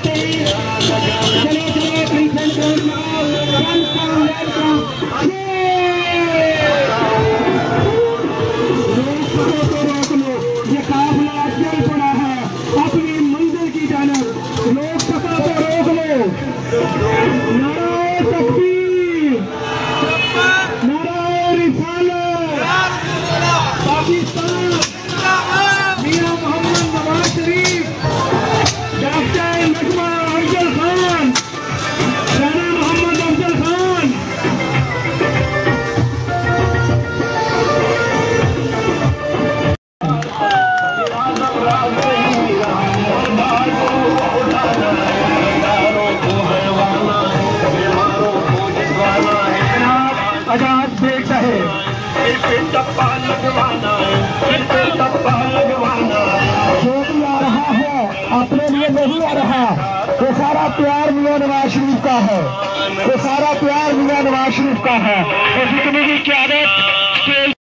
करते हैं। चलो चलो प्रिंसेस ग्राउंड में रोक लो, ये काफिला चल पड़ा है अपनी मंजिल की जानब। लोग सका को रोक लो। नाराए तकबीर, नाराए रिसालत, पाकिस्तान, मियां मोहम्मद नवाज शरीफ, डॉक्टर नजमा अफजल खान, राना मोहम्मद अफजल खान। आजाद देख रहे टप्पा लगवाना जो भी आ रहा है अपने लिए नहीं आ रहा। वो सारा प्यार मियां नवाज शरीफ का है, वो सारा प्यार मियां नवाज शरीफ का है। और जितनी भी क्यादत